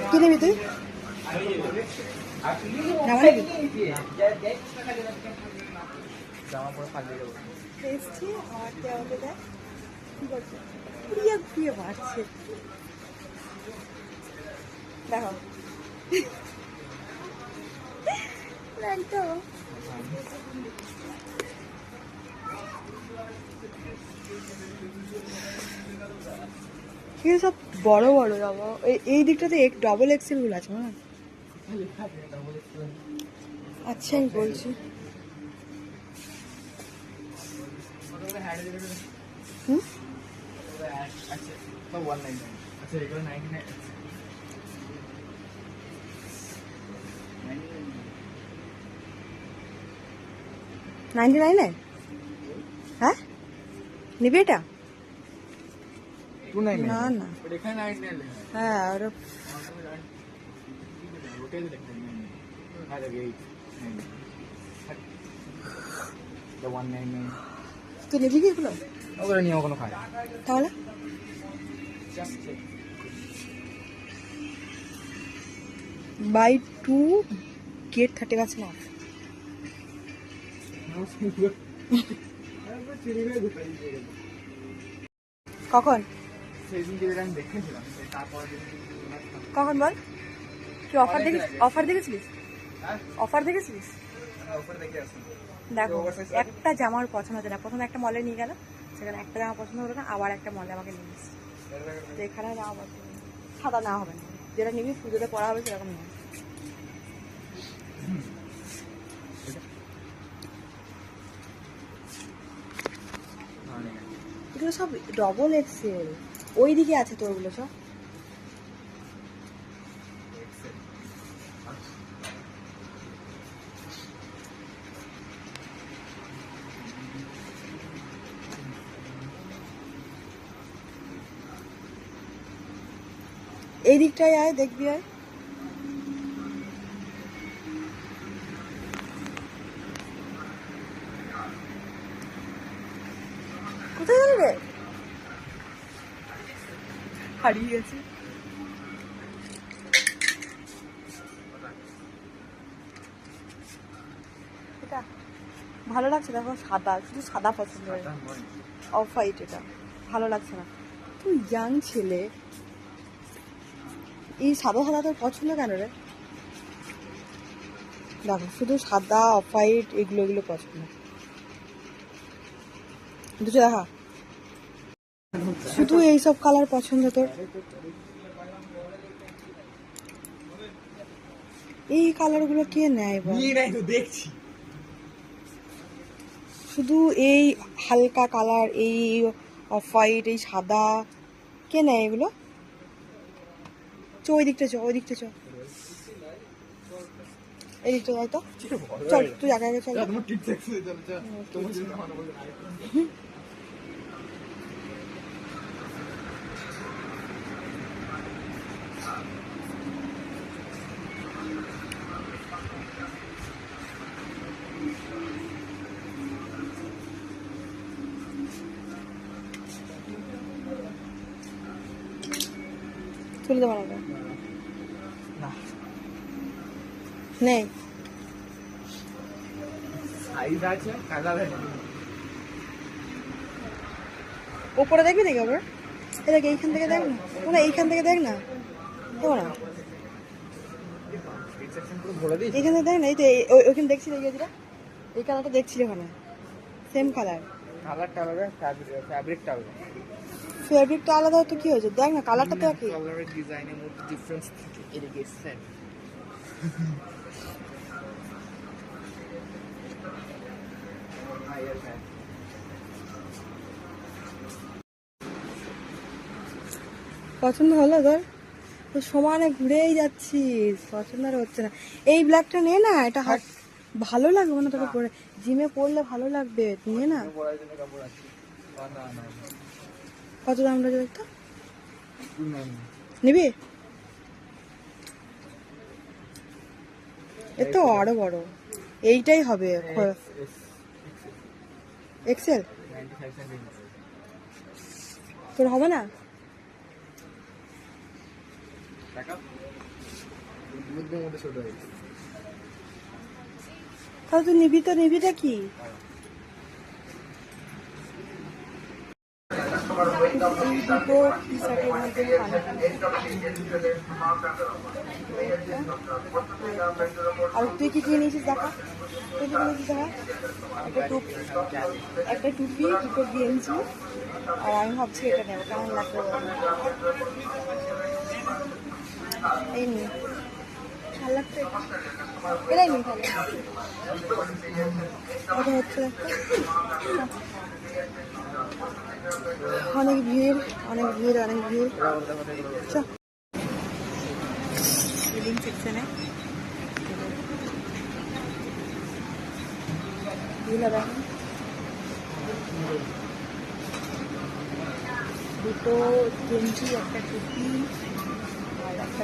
কি নিবি তুই? জামা পরে ফালিয়ে দেবো। এসছি আমার দেওয়ালে দেখ কি করছে, ঘুরিয়ে ঘুরিয়ে মারছে দেখো একদম। সব বড় বড় জামা, এই দিকটাতে ডবল এক্সেল গুলো আছে না? আচ্ছা আমি বলছি হুম 99 হ্যাঁ নিবি এটা? না না হ্যাঁ আর তুই নিবি কি এগুলো? ওগুলো নিয়ে কোনো খায় তাহলে বাই 2 get 30% off। কখন কখন বল? কি অফার দেখেছিস? অফার দেখেছিলিস? অফার দেখেছিলিস? দেখো একটা জামার পছন্দ হচ্ছে না, প্রথমে একটা মলে নিয়ে গেল, সেখানে একটা জামা পছন্দ হলো না, আবার একটা মলে আমাকে নিয়ে এসেছে। তো এখানে জামা পছন্দ সাদা না হবে না, যেটা নিবি পুজোতে পরা হবে সেরকম নেই। এগুলো সব ডবল এক্সেল, ওই দিকে আছে তো ওগুলো সব। এই দিকটায় আয় দেখবি, আয় কোথায় গেল রে? হারিয়ে গেছে। এটা ভালো লাগছে, দেখো সাদা, শুধু সাদা পছন্দ হয়, অফ হোয়াইট, এটা ভালো লাগছে না। তুই ইয়াং ছেলে, এই সাদা সাদা তোর পছন্দ কেন রে? দেখো শুধু সাদা অফ হোয়াইট এগুলো এগুলো পছন্দ, দুটো দেখা শুধু এইসব কালার পছন্দ তোর। এই কালার গুলো কে নেয় বল? দেখছি শুধু এই হালকা কালার, এই অফ হোয়াইট, এই সাদা, কে নেয় এগুলো? ওই দিকটা চ, ওই দিকটা চ, এই দিকটা যাই তো, চল তুই আগে আগে চল। তুলে দেবো না নেই, ওপরে দেখবি নাকি আবার? এ দেখ এইখান থেকে দেখ না, না এইখান থেকে দেখ না, দেবো না এইখান থেকে দেখ না, এই তো ওইখানে দেখছিলি এই কালারটা দেখছিলি ওখানে, সেম কালার, কালারটা আলাদা, ফ্যাব্রিকটা আলাদা। ফেব্রিকটা আলাদা তো কি হয়েছে, দেখ না কালারটা তো একই। কালারের ডিজাইনের মধ্যে ডিফারেন্স থাকে, এদিকে সেম। পছন্দ হলো তোর? তো সমানে ঘুরেই যাচ্ছিস, পছন্দ আর হচ্ছে না। এই ব্ল্যাকটা নে না, এটা হাত ভালো লাগবে না তোকে পরে, জিমে পরলে ভালো লাগবে, নিয়ে না। কত দাম লাগবে একটা? নিবি? এর তো আরো বড়, এইটাই হবে এক্সেল। তোর হবে না? বুদ্ধের মধ্যে ছোট হয়েছে। তাহলে তুই নিবি তো, নিবিটা কি? দুটো টি শার্টের মধ্যে আর তুই কি কি নিয়েছিস দেখা? তুই কি নিয়েছিস দেখা? একটা টুপি, দুটো গেঞ্জি, আর আমি ভাবছি এটা নেবো, কেমন লাগবে বল? এই নি, ভালো লাগছে এটাই নি তাহলে। এটা হচ্ছে অনেক ভিড়, অনেক ভিড়, অনেক ভিড়। লিভিং সেকশনে দুটো গেঞ্জি, একটা টুপি আর একটা